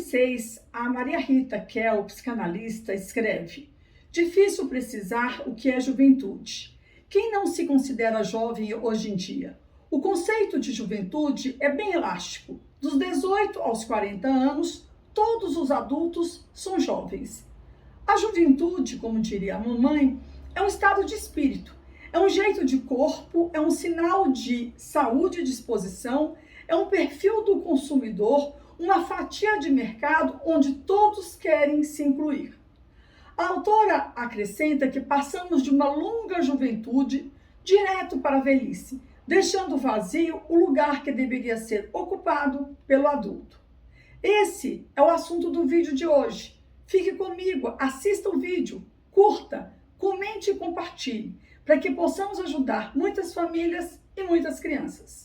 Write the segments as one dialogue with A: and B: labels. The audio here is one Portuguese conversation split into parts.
A: 2006, a Maria Rita Kell, psicanalista, escreve: difícil precisar o que é juventude. Quem não se considera jovem hoje em dia? O conceito de juventude é bem elástico. Dos 18 aos 40 anos, todos os adultos são jovens. A juventude, como diria a mamãe, é um estado de espírito, é um jeito de corpo, é um sinal de saúde e disposição, é um perfil do consumidor, uma fatia de mercado onde todos querem se incluir. A autora acrescenta que passamos de uma longa juventude direto para a velhice, deixando vazio o lugar que deveria ser ocupado pelo adulto. Esse é o assunto do vídeo de hoje. Fique comigo, assista o vídeo, curta, comente e compartilhe, para que possamos ajudar muitas famílias e muitas crianças.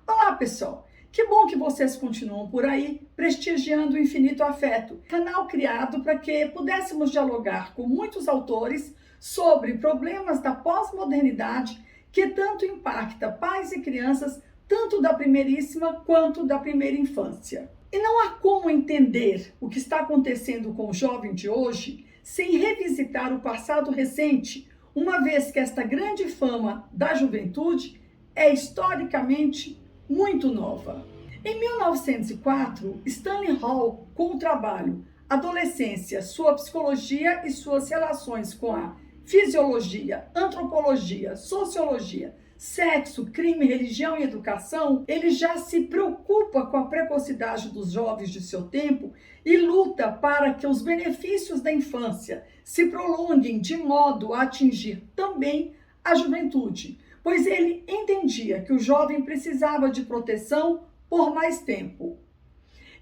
A: Olá, pessoal! Que bom que vocês continuam por aí, prestigiando o Infinito Afeto, canal criado para que pudéssemos dialogar com muitos autores sobre problemas da pós-modernidade que tanto impacta pais e crianças, tanto da primeiríssima quanto da primeira infância. E não há como entender o que está acontecendo com o jovem de hoje sem revisitar o passado recente, uma vez que esta grande fama da juventude é historicamente muito nova. Em 1904, Stanley Hall, com o trabalho Adolescência, sua psicologia e suas relações com a fisiologia, antropologia, sociologia, sexo, crime, religião e educação, ele já se preocupa com a precocidade dos jovens de seu tempo e luta para que os benefícios da infância se prolonguem de modo a atingir também a juventude, pois ele entendia que o jovem precisava de proteção por mais tempo.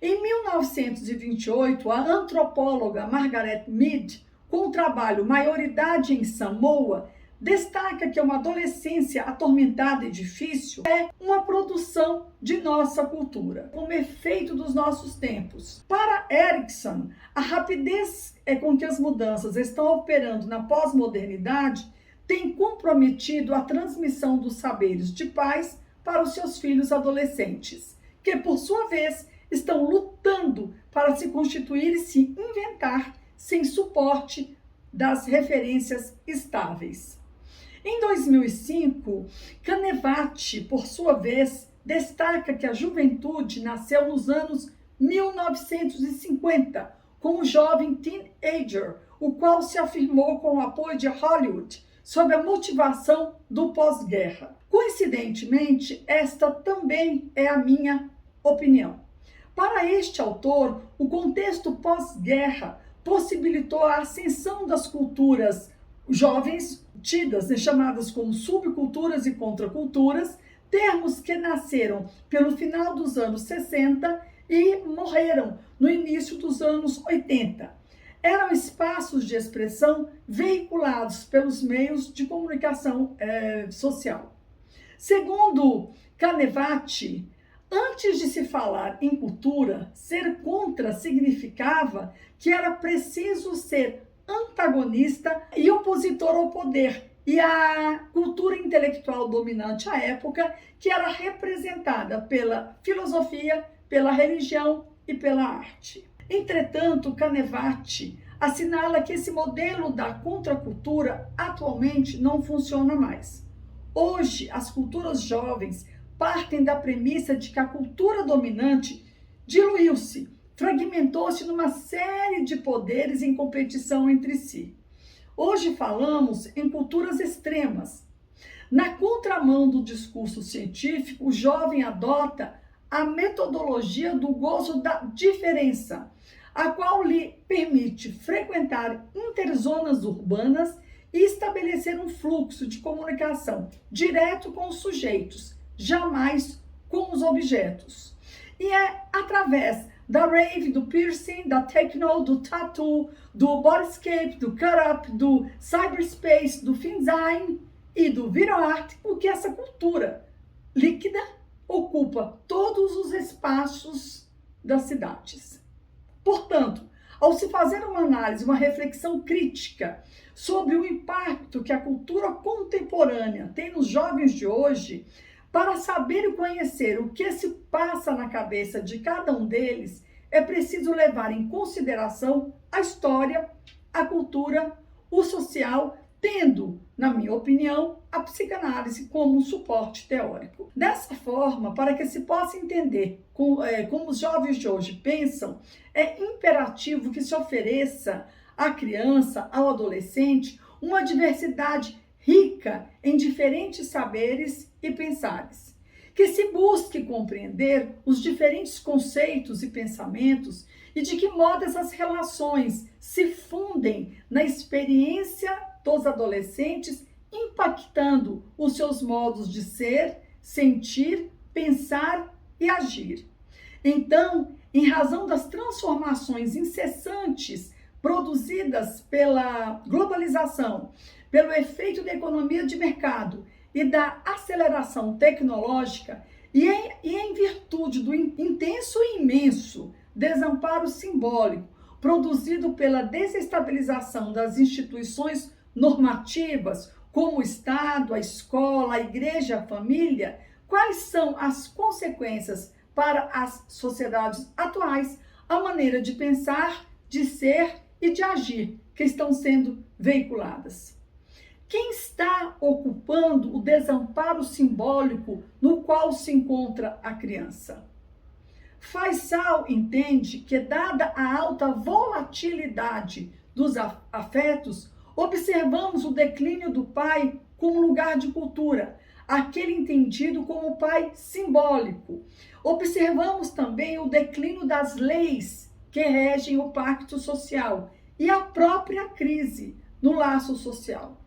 A: Em 1928, a antropóloga Margaret Mead, com o trabalho Maioridade em Samoa, destaca que uma adolescência atormentada e difícil é uma produção de nossa cultura, como efeito dos nossos tempos. Para Erikson, a rapidez com que as mudanças estão operando na pós-modernidade tem comprometido a transmissão dos saberes de pais para os seus filhos adolescentes, que, por sua vez, estão lutando para se constituir e se inventar sem suporte das referências estáveis. Em 2005, Canevati, por sua vez, destaca que a juventude nasceu nos anos 1950, com o jovem teenager, o qual se afirmou com o apoio de Hollywood sob a motivação do pós-guerra. Coincidentemente, esta também é a minha opinião. Para este autor, o contexto pós-guerra possibilitou a ascensão das culturas jovens, tidas e chamadas como subculturas e contraculturas, termos que nasceram pelo final dos anos 60 e morreram no início dos anos 80. Eram espaços de expressão veiculados pelos meios de comunicação social. Segundo Canevati, antes de se falar em cultura, ser contra significava que era preciso ser antagonista e opositor ao poder, e a cultura intelectual dominante à época, que era representada pela filosofia, pela religião e pela arte. Entretanto, Canevati assinala que esse modelo da contracultura atualmente não funciona mais. Hoje, as culturas jovens partem da premissa de que a cultura dominante diluiu-se, fragmentou-se numa série de poderes em competição entre si. Hoje falamos em culturas extremas. Na contramão do discurso científico, o jovem adota a metodologia do gozo da diferença, a qual lhe permite frequentar interzonas urbanas e estabelecer um fluxo de comunicação direto com os sujeitos, jamais com os objetos. E é através da rave, do piercing, da techno, do tattoo, do bodyscape, do cut-up, do cyberspace, do fanzine e do video art, porque essa cultura líquida ocupa todos os espaços das cidades. Portanto, ao se fazer uma análise, uma reflexão crítica sobre o impacto que a cultura contemporânea tem nos jovens de hoje, Para saber e conhecer o que se passa na cabeça de cada um deles, é preciso levar em consideração a história, a cultura, o social, tendo, na minha opinião, a psicanálise como um suporte teórico. Dessa forma, para que se possa entender como os jovens de hoje pensam, é imperativo que se ofereça à criança, ao adolescente, uma diversidade rica em diferentes saberes e pensares. Que se busque compreender os diferentes conceitos e pensamentos e de que modo essas relações se fundem na experiência dos adolescentes, impactando os seus modos de ser, sentir, pensar e agir. Então, em razão das transformações incessantes produzidas pela globalização, pelo efeito da economia de mercado e da aceleração tecnológica, e em virtude do intenso e imenso desamparo simbólico produzido pela desestabilização das instituições normativas, como o Estado, a escola, a igreja, a família, quais são as consequências para as sociedades atuais, a maneira de pensar, de ser e de agir que estão sendo veiculadas? Quem está ocupando o desamparo simbólico no qual se encontra a criança? Faisal entende que, dada a alta volatilidade dos afetos, observamos o declínio do pai como lugar de cultura, aquele entendido como pai simbólico. Observamos também o declínio das leis que regem o pacto social e a própria crise no laço social.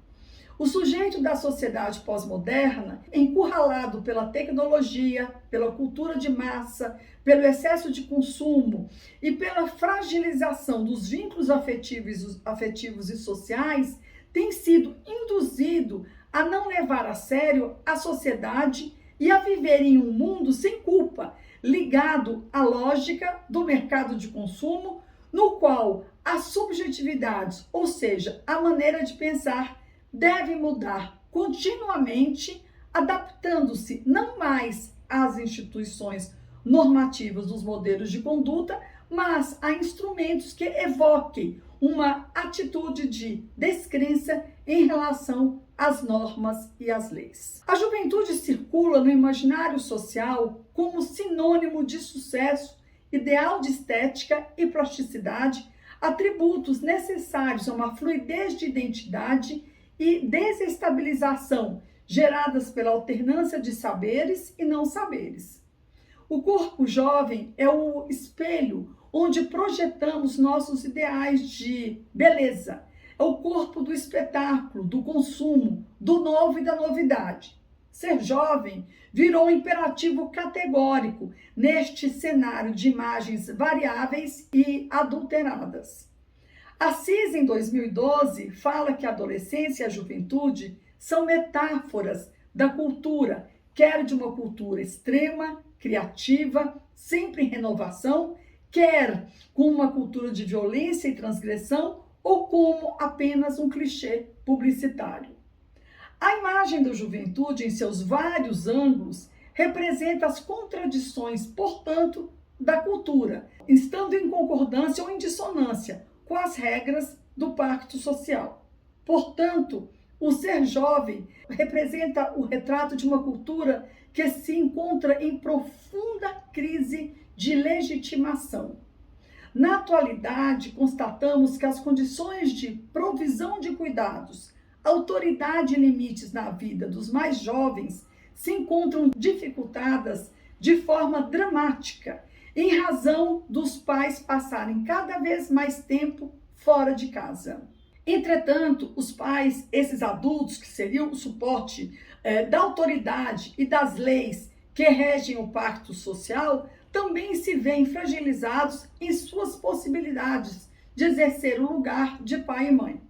A: O sujeito da sociedade pós-moderna, encurralado pela tecnologia, pela cultura de massa, pelo excesso de consumo e pela fragilização dos vínculos afetivos e sociais, tem sido induzido a não levar a sério a sociedade e a viver em um mundo sem culpa, ligado à lógica do mercado de consumo, no qual as subjetividades, ou seja, a maneira de pensar, deve mudar continuamente, adaptando-se não mais às instituições normativas dos modelos de conduta, mas a instrumentos que evoquem uma atitude de descrença em relação às normas e às leis. A juventude circula no imaginário social como sinônimo de sucesso, ideal de estética e plasticidade, atributos necessários a uma fluidez de identidade e desestabilização geradas pela alternância de saberes e não saberes. O corpo jovem é o espelho onde projetamos nossos ideais de beleza. É o corpo do espetáculo, do consumo, do novo e da novidade. Ser jovem virou um imperativo categórico neste cenário de imagens variáveis e adulteradas. Assis, em 2012, fala que a adolescência e a juventude são metáforas da cultura, quer de uma cultura extrema, criativa, sempre em renovação, quer com uma cultura de violência e transgressão, ou como apenas um clichê publicitário. A imagem da juventude, em seus vários ângulos, representa as contradições, portanto, da cultura, estando em concordância ou em dissonância com as regras do pacto social. Portanto, o ser jovem representa o retrato de uma cultura que se encontra em profunda crise de legitimação. Na atualidade, constatamos que as condições de provisão de cuidados, autoridade e limites na vida dos mais jovens se encontram dificultadas de forma dramática, em razão dos pais passarem cada vez mais tempo fora de casa. Entretanto, os pais, esses adultos que seriam o suporte da autoridade e das leis que regem o pacto social, também se veem fragilizados em suas possibilidades de exercer o lugar de pai e mãe.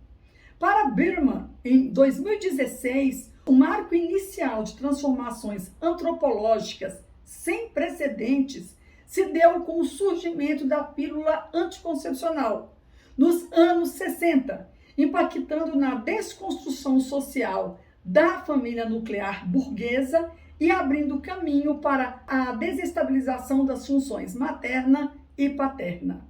A: Para Birman, em 2016, o marco inicial de transformações antropológicas sem precedentes se deu com o surgimento da pílula anticoncepcional nos anos 60, impactando na desconstrução social da família nuclear burguesa e abrindo caminho para a desestabilização das funções materna e paterna.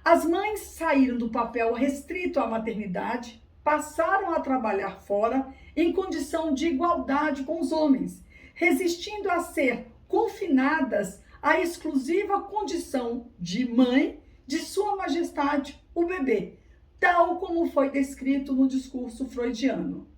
A: As mães saíram do papel restrito à maternidade, passaram a trabalhar fora em condição de igualdade com os homens, resistindo a ser confinadas à exclusiva condição de mãe de Sua Majestade, o bebê, tal como foi descrito no discurso freudiano.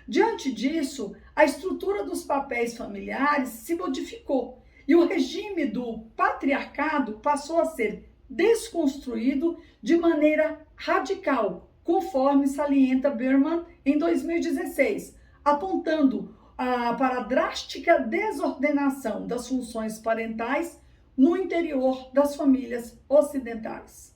A: Diante disso, a estrutura dos papéis familiares se modificou e o regime do patriarcado passou a ser desconstruído de maneira radical, conforme salienta Berman em 2016, apontando para a drástica desordenação das funções parentais no interior das famílias ocidentais.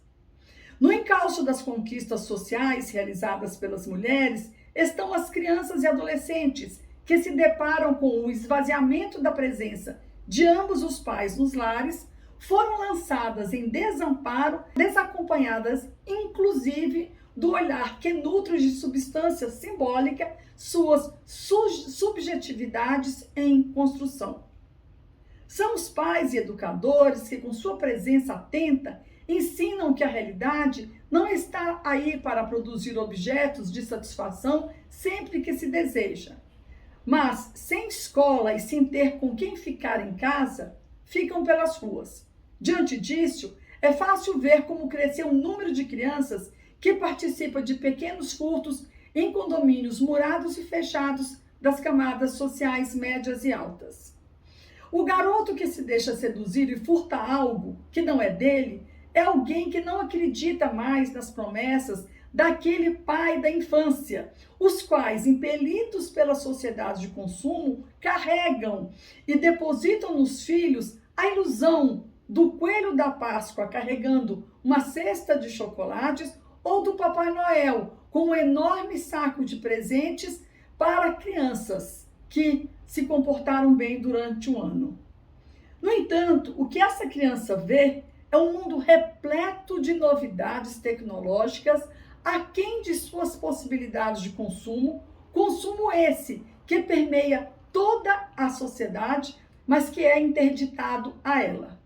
A: No encalço das conquistas sociais realizadas pelas mulheres estão as crianças e adolescentes que se deparam com o esvaziamento da presença de ambos os pais nos lares, foram lançadas em desamparo, desacompanhadas, inclusive, do olhar que nutre de substância simbólica suas subjetividades em construção. São os pais e educadores que, com sua presença atenta, ensinam que a realidade não está aí para produzir objetos de satisfação sempre que se deseja. Mas, sem escola e sem ter com quem ficar em casa, ficam pelas ruas. Diante disso, é fácil ver como cresceu o número de crianças que participa de pequenos furtos em condomínios murados e fechados das camadas sociais médias e altas. O garoto que se deixa seduzir e furta algo que não é dele é alguém que não acredita mais nas promessas daquele pai da infância, os quais, impelidos pela sociedade de consumo, carregam e depositam nos filhos a ilusão do coelho da Páscoa carregando uma cesta de chocolates ou do Papai Noel com um enorme saco de presentes para crianças que se comportaram bem durante o ano. No entanto, o que essa criança vê é um mundo repleto de novidades tecnológicas aquém de suas possibilidades de consumo, consumo esse que permeia toda a sociedade, mas que é interditado a ela.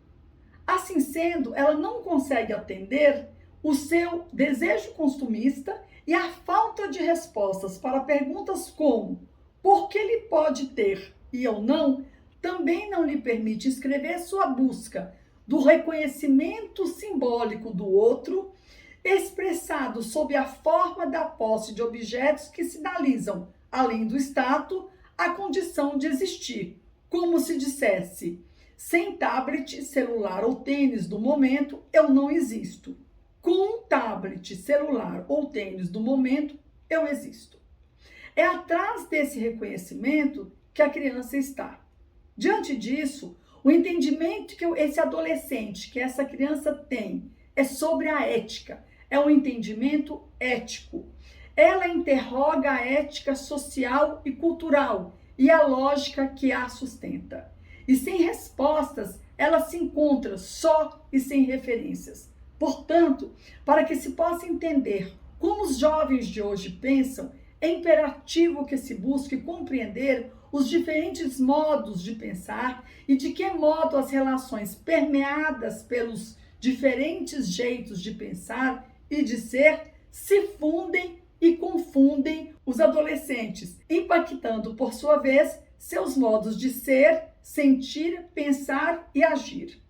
A: Assim sendo, ela não consegue atender o seu desejo consumista e a falta de respostas para perguntas como por que ele pode ter e eu não, também não lhe permite escrever sua busca do reconhecimento simbólico do outro, expressado sob a forma da posse de objetos que sinalizam, além do status, a condição de existir, como se dissesse: sem tablet, celular ou tênis do momento, eu não existo. Com um tablet, celular ou tênis do momento, eu existo. É atrás desse reconhecimento que a criança está. Diante disso, o entendimento que esse adolescente, que essa criança tem, é sobre a ética. É um entendimento ético. Ela interroga a ética social e cultural e a lógica que a sustenta. E sem respostas, ela se encontra só e sem referências. Portanto, para que se possa entender como os jovens de hoje pensam, é imperativo que se busque compreender os diferentes modos de pensar e de que modo as relações permeadas pelos diferentes jeitos de pensar e de ser se fundem e confundem os adolescentes, impactando, por sua vez, seus modos de ser, sentir, pensar e agir.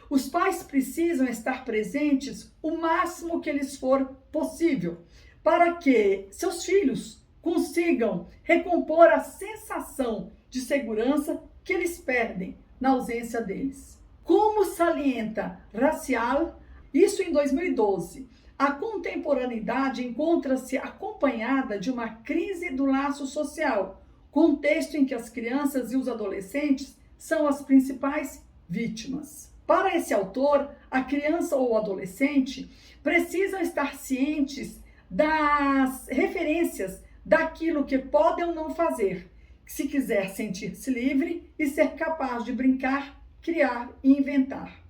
A: Os pais precisam estar presentes o máximo que lhes for possível, para que seus filhos consigam recompor a sensação de segurança que eles perdem na ausência deles. Como salienta Racial, isso em 2012, a contemporaneidade encontra-se acompanhada de uma crise do laço social, contexto em que as crianças e os adolescentes são as principais vítimas. Para esse autor, a criança ou o adolescente precisam estar cientes das referências daquilo que pode ou não fazer, se quiser sentir-se livre e ser capaz de brincar, criar e inventar.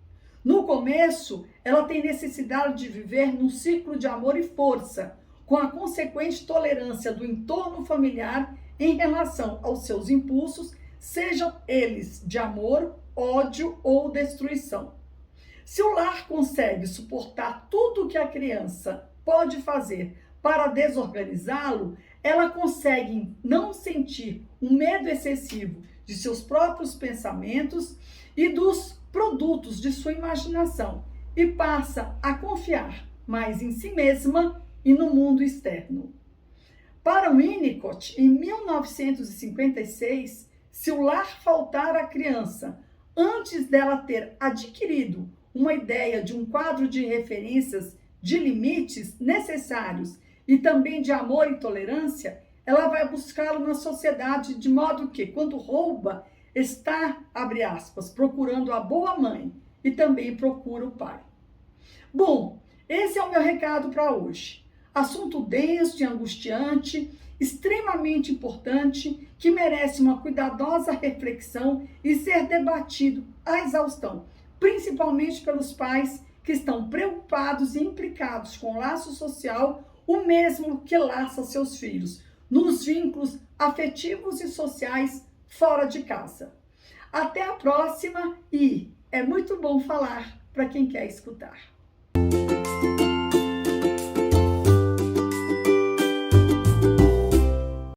A: No começo, ela tem necessidade de viver num ciclo de amor e força, com a consequente tolerância do entorno familiar em relação aos seus impulsos, sejam eles de amor, ódio ou destruição. Se o lar consegue suportar tudo o que a criança pode fazer para desorganizá-lo, ela consegue não sentir um medo excessivo de seus próprios pensamentos e dos produtos de sua imaginação e passa a confiar mais em si mesma e no mundo externo. Para Winnicott, em 1956, se o lar faltar à criança antes dela ter adquirido uma ideia de um quadro de referências de limites necessários e também de amor e tolerância, ela vai buscá-lo na sociedade de modo que, quando rouba, está, abre aspas, procurando a boa mãe e também procura o pai. Bom, esse é o meu recado para hoje. Assunto denso e angustiante, extremamente importante, que merece uma cuidadosa reflexão e ser debatido à exaustão, principalmente pelos pais que estão preocupados e implicados com o laço social, o mesmo que laça seus filhos, nos vínculos afetivos e sociais fora de casa. Até a próxima e é muito bom falar para quem quer escutar.